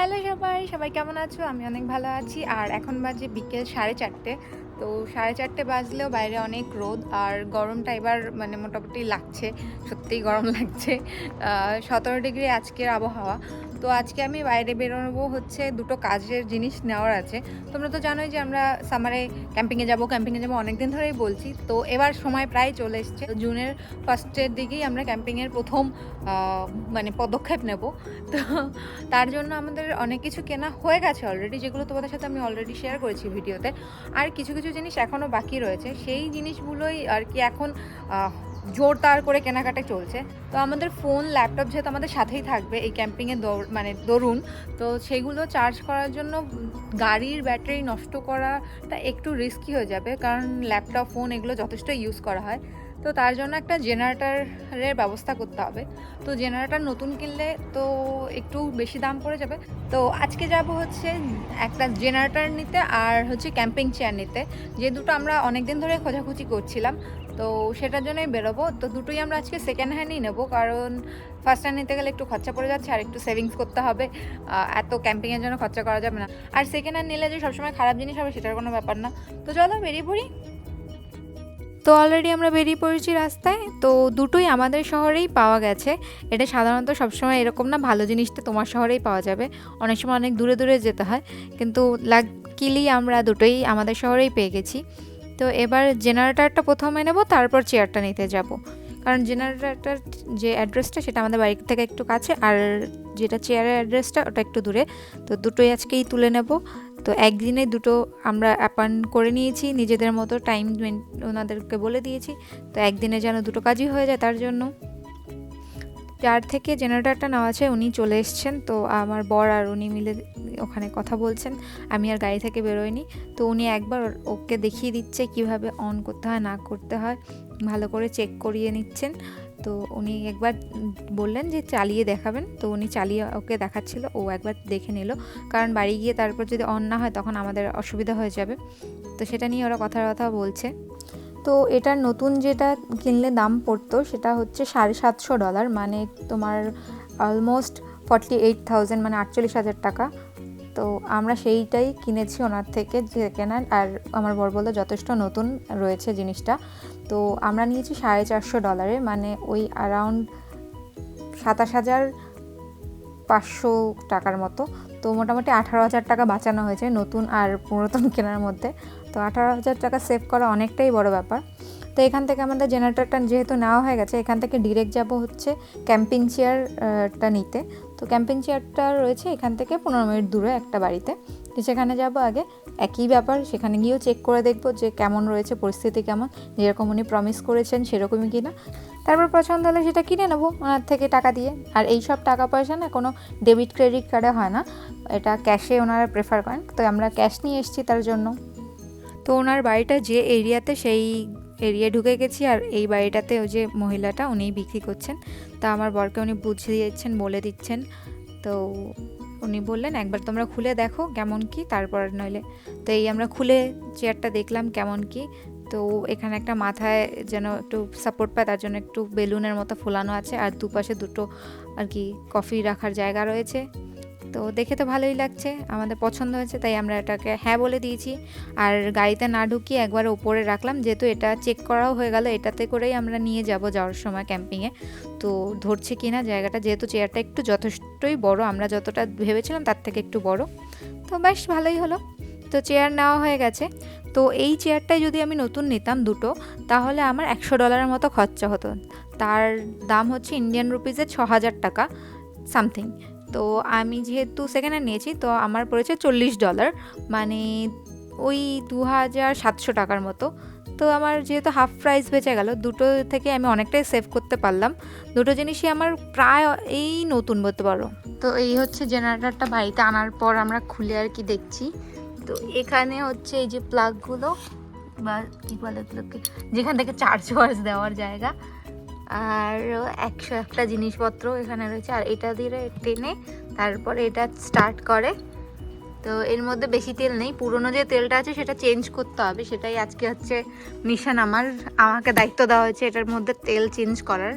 Hello সবাই কেমন আছো? আমি অনেক ভালো আছি। আর এখন বাজে বিকেল 4:30। তো 4:30 বাজলেও বাইরে অনেক রোদ আর গরমটা এবার মানে মোটামুটি লাগছে। সত্যিই গরম লাগছে। 17 ডিগ্রি আজকের আবহাওয়া। তো আজকে আমি বাইরে বেরোবো হচ্ছে দুটো কাজের জিনিস নেওয়ার আছে। তোমরা তো জানোই যে আমরা সামারে ক্যাম্পিংয়ে যাবো অনেকদিন ধরেই বলছি। তো এবার সময় প্রায় চলে এসছে। জুনের ফার্স্টের দিকেই আমরা ক্যাম্পিংয়ের প্রথম মানে পদক্ষেপ নেব। তো তার জন্য আমাদের অনেক কিছু কেনা হয়ে গেছে অলরেডি, যেগুলো তোমাদের সাথে আমি অলরেডি শেয়ার করেছি ভিডিওতে। আর কিছু কিছু জিনিস এখনও বাকি রয়েছে, সেই জিনিসগুলোই আর কি এখন জোরদার করে কেনাকাটা চলছে। তো আমাদের ফোন ল্যাপটপ যেহেতু আমাদের সাথেই থাকবে এই ক্যাম্পিংয়ে মানে দরুন, তো সেগুলো চার্জ করার জন্য গাড়ির ব্যাটারি নষ্ট করাটা একটু রিস্কি হয়ে যাবে, কারণ ল্যাপটপ ফোন এগুলো যথেষ্ট ইউজ করা হয়। তো তার জন্য একটা জেনারেটরের ব্যবস্থা করতে হবে। তো জেনারেটর নতুন কিনলে তো একটু বেশি দাম পড়ে যাবে। তো আজকে যাব হচ্ছে একটা জেনারেটর নিতে আর হচ্ছে ক্যাম্পিং চেয়ার নিতে, যে দুটো আমরা অনেক দিন ধরে খোঁজাখুঁজি করছিলাম। তো সেটার জন্যই বেরোবো। তো দুটোই আমরা আজকে সেকেন্ড হ্যান্ডই নেবো, কারণ ফার্স্ট হ্যান্ড নিতে গেলে একটু খরচা পড়ে যাচ্ছে আর একটু সেভিংস করতে হবে। এত ক্যাম্পিংয়ের জন্য খরচা করা যাবে না। আর সেকেন্ড হ্যান্ড নিলে যে সবসময় খারাপ জিনিস হবে সেটার কোনো ব্যাপার না। তো চলো বেরিয়ে পড়ি। তো অলরেডি আমরা বেরিয়ে পড়েছি রাস্তায়। তো দুটোই আমাদের শহরেই পাওয়া গেছে। এটা সাধারণত সবসময় এরকম না, ভালো জিনিসটা তোমার শহরেই পাওয়া যাবে, অনেক সময় অনেক দূরে দূরে যেতে হয়। কিন্তু লাকিলি আমরা দুটোই আমাদের শহরেই পেয়ে গেছি। তো এবার জেনারেটরটা প্রথমে নেব, তারপর চেয়ারটা নিতে যাব, কারণ জেনারেটরটার যে অ্যাড্রেসটা সেটা আমাদের বাড়ি থেকে একটু কাছে, আর যেটা চেয়ারের অ্যাড্রেসটা ওটা একটু দূরে। তো দুটোই আজকেই তুলে নেব। তো একদিনে দুটো আমরা অ্যাপয়েন্ট করে নিয়েছি, নিজেদের মতো টাইম ওনাদেরকে বলে দিয়েছি। তো একদিনে যেন দুটো কাজই হয়ে যায়, তার জন্য যার থেকে জেনারেটরটা নেওয়া আছে উনি চলে এসছেন। তো আমার বর আর উনি মিলে ওখানে কথা বলছেন, আমি আর গাড়ি থেকে বেরোইনি। তো উনি একবার ওকে দেখিয়ে দিচ্ছে কিভাবে অন করতে হয় না করতে হয়, ভালো করে চেক করিয়ে নিচ্ছেন। তো উনি একবার বললেন যে চালিয়ে দেখাবেন, তো উনি চালিয়ে ওকে দেখাচ্ছিল, ও একবার দেখে নিল, কারণ বাড়ি গিয়ে তারপর যদি অন না হয় তখন আমাদের অসুবিধা হয়ে যাবে। তো সেটা নিয়ে ওরা কথা বলছে। তো এটার নতুন যেটা কিনলে দাম পড়তো সেটা হচ্ছে $750, মানে তোমার অলমোস্ট 48,000, মানে 48,000 টাকা। তো আমরা সেইটাই কিনেছি ওনার থেকে, যে কেনার। আর আমার বর বললো যথেষ্ট নতুন রয়েছে জিনিসটা। তো আমরা নিয়েছি $450, মানে ওই অ্যারাউন্ড 27,500 টাকার মতো। তো মোটামুটি 18,000 টাকা বাঁচানো হয়েছে নতুন আর পুরাতন কেনার মধ্যে। তো 18,000 টাকা সেভ করা অনেকটাই বড় ব্যাপার। তো এখান থেকে আমাদের জেনারেটরটা যেহেতু নেওয়া হয়ে গেছে, এখান থেকে ডিরেক্ট যাব হচ্ছে ক্যাম্পিং চেয়ারটা নিতে। তো ক্যাম্পিং চেয়ারটা রয়েছে এখান থেকে 15 মিনিট দূরে একটা বাড়িতে। তো সেখানে যাব আগে, একই ব্যাপার, সেখানে গিয়েও চেক করে দেখবো যে কেমন রয়েছে, পরিস্থিতি কেমন, যেরকম উনি প্রমিস করেছেন সেরকমই কিনা। তারপর পছন্দ হলে সেটা কিনে নেবো ওনার থেকে টাকা দিয়ে। আর এই সব টাকা পয়সা না কোনো ডেবিট ক্রেডিট কার্ডে হয় না, এটা ক্যাশে ওনারা প্রেফার করেন। তো আমরা ক্যাশ নিয়ে এসেছি তার জন্য। তো ওনার বাড়িটা যে এরিয়াতে সেই এরিয়া ঢুকে গেছি, আর এই বাড়িটাতে ওই যে মহিলাটা উনিই বিক্রি করছেন। তা আমার বরকে উনি বুঝিয়ে দিচ্ছেন, বলে দিচ্ছেন। তো উনি বললেন একবার তোমরা খুলে দেখো কেমন কি, তারপর নইলে। তো এই আমরা খুলে চেয়ারটা দেখলাম কেমন কি। তো এখানে একটা মাথায় যেন একটু সাপোর্ট পায় তার জন্য একটু বেলুনের মতো ফোলানো আছে, আর দুপাশে দুটো আর কি কফি রাখার জায়গা রয়েছে। তো দেখে তো ভালোই লাগছে, আমাদের পছন্দ হয়েছে, তাই আমরা এটাকে হ্যাঁ বলে দিয়েছি। আর গাড়িতে না ঢুকিয়ে একবার ওপরে রাখলাম, যেহেতু এটা চেক করাও হয়ে গেল, এটাতে করেই আমরা নিয়ে যাওয়ার সময় ক্যাম্পিংয়ে। তো ধরছে কিনা জায়গাটা, যেহেতু চেয়ারটা একটু যথেষ্টই বড়, আমরা যতটা ভেবেছিলাম তার থেকে একটু বড়। তো বেশ ভালোই হলো। তো চেয়ার নেওয়া হয়ে গেছে। তো এই চেয়ারটাই যদি আমি নতুন নিতাম দুটো, তাহলে আমার $100 মতো খরচা হতো। তার দাম হচ্ছে ইন্ডিয়ান রুপিজে 6,000 টাকা সামথিং। তো আমি যেহেতু সেকেন্ড হ্যান্ড নিয়েছি, তো আমার পড়েছে $40, মানে ওই 2,700 টাকার মতো। তো আমার যেহেতু হাফ প্রাইস বেঁচে গেল, দুটো থেকে আমি অনেকটাই সেভ করতে পারলাম। দুটো জিনিসই আমার প্রায় এই নতুন বলতে পারো। তো এই হচ্ছে জেনারেটরটা বাড়িতে আনার পর আমরা খুলে আর কি দেখছি। তো এখানে হচ্ছে এই যে প্লাগগুলো বা কী বলে এগুলোকে, যেখান থেকে চার্জ দেওয়ার জায়গা, আর 101টা জিনিসপত্র এখানে রয়েছে। আর এটা দিয়ে টেনে তারপরে এটা স্টার্ট করে। তো এর মধ্যে বেশি তেল নেই, পুরনো যে তেলটা আছে সেটা চেঞ্জ করতে হবে, সেটাই আজকে হচ্ছে মিশন। আমাকে দায়িত্ব দেওয়া হয়েছে এটার মধ্যে তেল চেঞ্জ করার।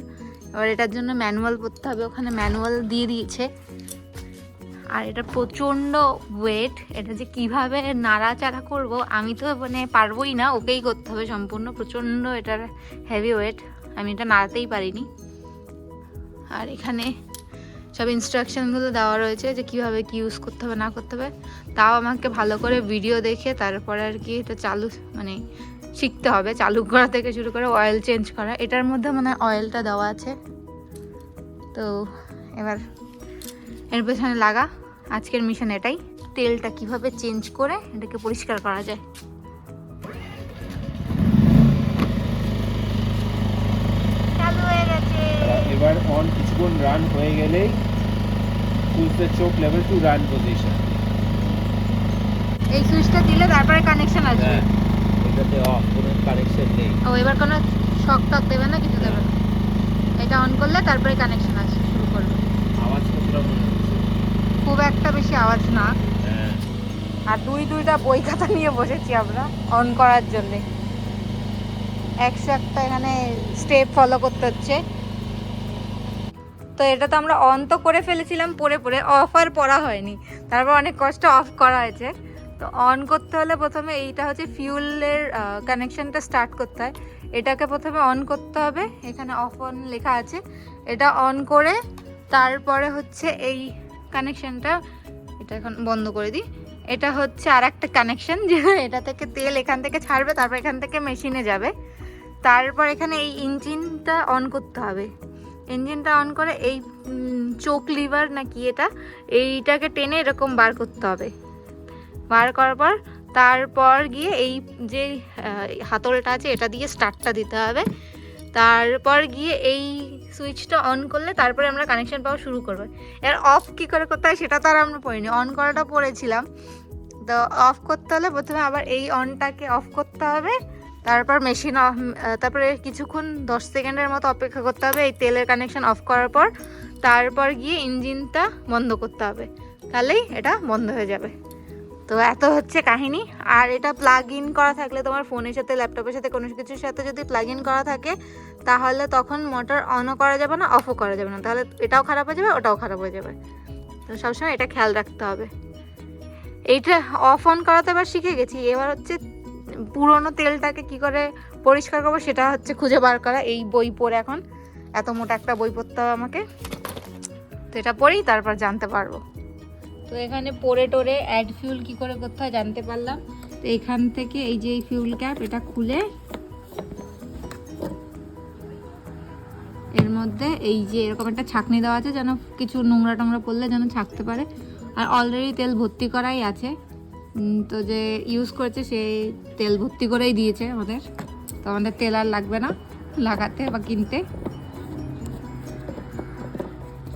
এবার এটার জন্য ম্যানুয়াল পড়তে হবে, ওখানে ম্যানুয়াল দিয়ে দিয়েছে। আর এটা প্রচণ্ড ওয়েট, এটা যে কিভাবে নাড়াচাড়া করব আমি তো মানে পারবোই না, ওকেই করতে হবে সম্পূর্ণ। প্রচণ্ড এটার হেভি ওয়েট, আমি এটা নাড়াতেই পারিনি। আর এখানে সব ইনস্ট্রাকশনগুলো দেওয়া রয়েছে যে কীভাবে কি ইউজ করতে হবে না করতে হবে, তাও আমাকে ভালো করে ভিডিও দেখে তারপরে আর কি এটা চালু মানে শিখতে হবে। চালু করা থেকে শুরু করে অয়েল চেঞ্জ করা, এটার মধ্যে মানে অয়েলটা দেওয়া আছে। তো এবার এর পেছনে লাগা, আজকের মিশন এটাই, তেলটা কিভাবে চেঞ্জ করে এটাকে পরিষ্কার করা যায়। চালু হয়ে গেছে। এবার অন কিছুক্ষণ রান হয়ে গেলেই push the choke level to run position. এই সুইচটা দিলে তারপরে কানেকশন আসবে। হ্যাঁ, এটাতে অফ, কোনো কানেকশন নেই। ও এবার কোনো শক টক দেবে না, কিছু দেবে না, এটা অন করলে তারপরে কানেকশন আসবে, শুরু করবে। আওয়াজ কতটা মনে হচ্ছে? খুব একটা বেশি আওয়াজ না। হ্যাঁ। আর দুইটা বই খাতা নিয়ে বসেছি আমরা অন করার জন্যে। একটা এখানে স্টেপ ফলো করতে হচ্ছে। তো এটা তো আমরা অন তো করে ফেলেছিলাম পরে অফ আর পড়া হয়নি, তারপর অনেক কষ্ট অফ করা হয়েছে। তো অন করতে হলে প্রথমে এইটা হচ্ছে ফিউলের কানেকশনটা স্টার্ট করতে হয়, এটাকে প্রথমে অন করতে হবে। এখানে অফ অন লেখা আছে, এটা অন করে তারপরে হচ্ছে এই কানেকশনটা, এটা এখন বন্ধ করে দিই। এটা হচ্ছে আর একটা কানেকশন, যে এটা থেকে তেল এখান থেকে ছাড়বে, তারপর এখান থেকে মেশিনে যাবে। তারপর এখানে এই ইঞ্জিনটা অন করতে হবে। ইঞ্জিনটা অন করে এই চোক লিভার নাকি এইটাকে টেনে এরকম বার করতে হবে। বার করার পর তারপর গিয়ে এই যে হাতলটা আছে এটা দিয়ে স্টার্টটা দিতে হবে। তারপর গিয়ে এই সুইচটা অন করলে তারপরে আমরা কানেকশন পাওয়া শুরু করবো। এর অফ কী করে করতে হয় সেটা তো আর আমরা পড়িনি, অন করাটা পড়েছিলাম। তো অফ করতে হলে প্রথমে আবার এই অনটাকে অফ করতে হবে, তারপর মেশিন অফ, তারপরে কিছুক্ষণ 10 সেকেন্ডের মতো অপেক্ষা করতে হবে এই তেলের কানেকশন অফ করার পর। তারপর গিয়ে ইঞ্জিনটা বন্ধ করতে হবে, তাহলেই এটা বন্ধ হয়ে যাবে। তো এত হচ্ছে কাহিনী। আর এটা প্লাগ ইন করা থাকলে তোমার ফোনের সাথে ল্যাপটপের সাথে কোনো কিছুর সাথে যদি প্লাগ ইন করা থাকে তাহলে তখন মোটর অনও করা যাবে না, অফও করা যাবে না, তাহলে এটাও খারাপ হয়ে যাবে ওটাও খারাপ হয়ে যাবে। তো সবসময় এটা খেয়াল রাখতে হবে। এইটা অফ অন করাতে এবার শিখে গেছি, এবার হচ্ছে পুরোনো তেলটাকে কি করে পরিষ্কার করবো সেটা হচ্ছে খুঁজে বার করা। এই বই পড়ে এখন এত মোটা একটা বই পড়তে হবে আমাকে, তো এটা পড়েই তারপর জানতে পারবো। তো এখানে পড়ে টোরে অ্যাড ফিউল কি করে করতে হয় জানতে পারলাম। তো এখান থেকে এই যে এই ফিউল ক্যাপ এটা খুলে এর মধ্যে এই যে এরকম একটা ছাঁকনি দেওয়া আছে যেন কিছু নোংরা টোংরা পড়লে যেন ছাঁকতে পারে। আর অলরেডি তেল ভর্তি করাই আছে, তো যে ইউজ করেছে সে তেল ভর্তি করেই দিয়েছে আমাদের, তো আমাদের তেল আর লাগবে না লাগাতে বা কিনতে।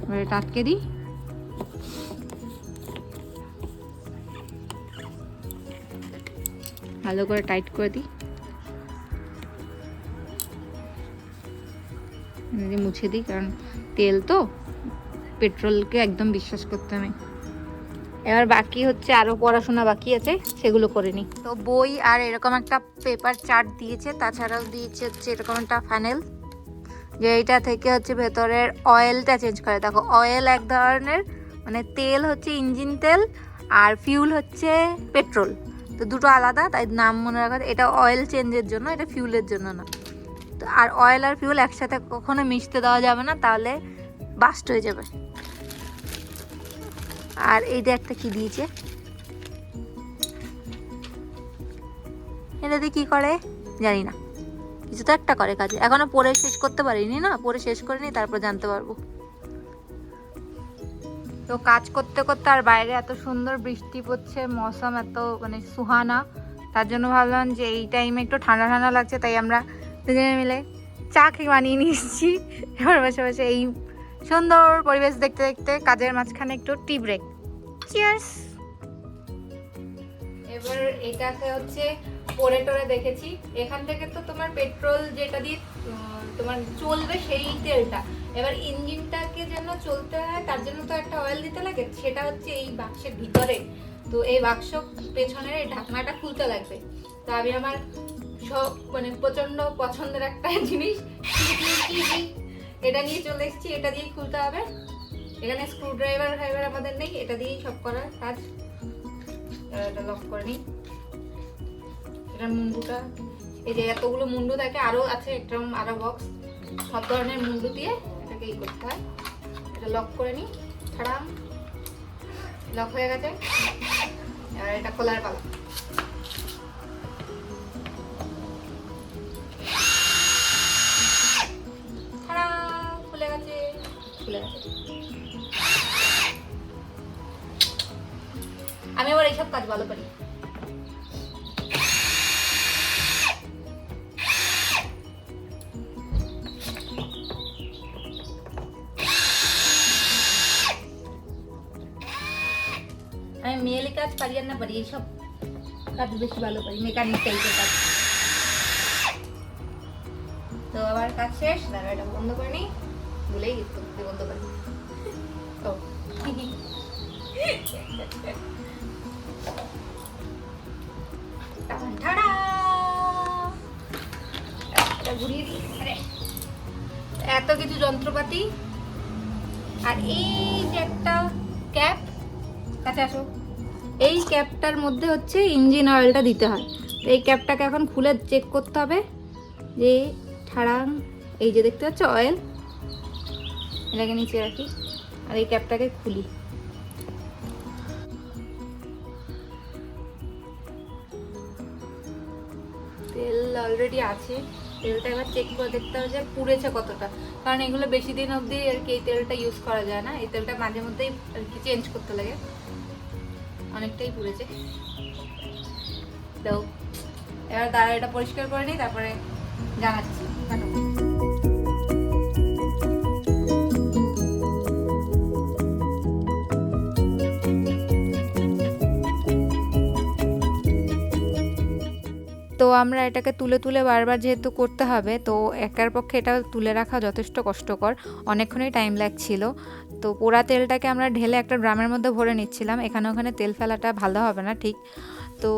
এবার এটা আটকে দিই। ভালো করে টাইট করে দিই, মুছে দিই, কারণ তেল তো পেট্রোলকে একদম বিশ্বাস করতে নেই। এবার বাকি হচ্ছে আরও পড়াশোনা বাকি আছে, সেগুলো করে নিই। তো বই আর এরকম একটা পেপার চার্ট দিয়েছে, তাছাড়াও দিয়েছে হচ্ছে এরকম একটা প্যানেল, যে এইটা থেকে হচ্ছে ভেতরের অয়েলটা চেঞ্জ করে। দেখো অয়েল এক ধরনের, মানে তেল হচ্ছে ইঞ্জিন তেল আর ফিউল হচ্ছে পেট্রোল, তো দুটো আলাদা, তাই নাম মনে রাখা। এটা অয়েল চেঞ্জের জন্য, এটা ফিউলের জন্য না। তো আর অয়েল আর ফিউল একসাথে কখনো মিশতে দেওয়া যাবে না, তাহলে বাস্ট হয়ে যাবে। আর এইটা একটা কি দিয়েছে, এটা দিয়ে কি করে জানি না, কিছু তো একটা করে কাজে। এখনো পড়ে শেষ করতে পারিনি, না পড়ে শেষ করিনি, তারপর জানতে পারবো। তো কাজ করতে করতে আর বাইরে এত সুন্দর বৃষ্টি পড়ছে, মৌসুম এত মানে সুহানা, তার জন্য ভাবলাম যে এই টাইমে একটু ঠান্ডা ঠান্ডা লাগছে, তাই আমরা দুজনে মিলে চা খেয়ে বানিয়ে নিয়েছি। এবার বসে বসে এই সুন্দর পরিবেশ দেখতে দেখতে কাজের মাঝখানে একটু টি ব্রেক। চিয়ার্স। এবার এটাকে হচ্ছে পরে টোরে দেখেছি, এখান থেকে তো তোমার পেট্রোল যেটা দিয়ে তোমার চলবে সেই তেলটা, এবার ইঞ্জিনটাকে যেন চলতে হয় তার জন্য তো একটা অয়েল দিতে লাগে, সেটা হচ্ছে এই বাক্সের ভিতরে। তো এই বাক্স পেছনের এই ঢাকনাটা খুলতে লাগবে। তো আমি আমার সব মানে প্রচন্ড পছন্দের একটা জিনিস এটা নিয়ে চলে এসেছি, এটা দিয়ে খুলতে হবে। এখানে স্ক্রু ড্রাইভার আমাদের নেই, এটা দিয়েই সব করার কাজ। এটা লক করে নিই। এটার মুন্ডুটা, এই যে এতগুলো মুন্ডু থাকে, আরো আছে একটা আরো বক্স, সব ধরনের মুন্ডু দিয়ে এটাকে ই করতে হয়। এটা লক করে নিই। ছাড়াম, লক হয়ে গেছে। এবার এটা খোলার পালা। ছাড়া, খুলে গেছে, খুলে গেছে। আমি আবার এইসব কাজ ভালো পারি। আমি মেয়েলি কাজ পারি আর না পারি, এইসব কাজ বেশি ভালো পারি, মেকানিক টাইপের কাজ। তো আবার কাজ শেষ। দাঁড়া, এটা বন্ধ করে নিই। ভুলেই গেছি বন্ধ করে। ও টাটা, এটা ঘুরিয়ে দিই। এত কিছু যন্ত্রপাতি, আর এই যে একটা ক্যাপ, কাছে আসো। এই ক্যাপটার মধ্যে হচ্ছে ইঞ্জিন অয়েলটা দিতে হয়। তো এই ক্যাপটাকে এখন খুলে চেক করতে হবে যে ঠাড়াং, এই যে দেখতে পাচ্ছ অয়েল, এটাকে নিচে রাখি আর এই ক্যাপটাকে খুলি। তেল অলরেডি আছে, তেলটা এবার চেক করে দেখতে হবে যে পুড়েছে কতটা, কারণ এগুলো বেশি দিন অবধি আর কি এই তেলটা ইউজ করা যায় না। এই তেলটা মাঝে মধ্যেই আর কি চেঞ্জ করতে লাগে। অনেকটাই পুড়েছে। তো এবার দাঁড়া, এটা পরিষ্কার করে নিই, তারপরে জানাচ্ছি। তো আমরা এটাকে তুলে তুলে বারবার যেহেতু করতে হবে, তো একার পক্ষে এটা তুলে রাখা যথেষ্ট কষ্টকর, অনেকক্ষণই টাইম লাগছিল। তো পোড়া তেলটাকে আমরা ঢেলে একটা ড্রামের মধ্যে ভরে নিচ্ছিলাম। এখানে ওখানে তেল ফেলাটা ভালো হবে না ঠিক। তো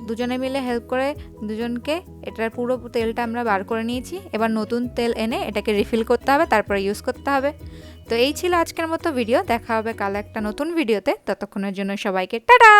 দুজনে মিলে হেল্প করে দুজনকে এটার পুরো তেলটা আমরা বার করে নিয়েছি। এবার নতুন তেল এনে এটাকে রিফিল করতে হবে, তারপরে ইউজ করতে হবে। তো এই ছিল আজকের মতো ভিডিও। দেখা হবে কাল একটা নতুন ভিডিওতে। ততক্ষণের জন্য সবাইকে টাটা।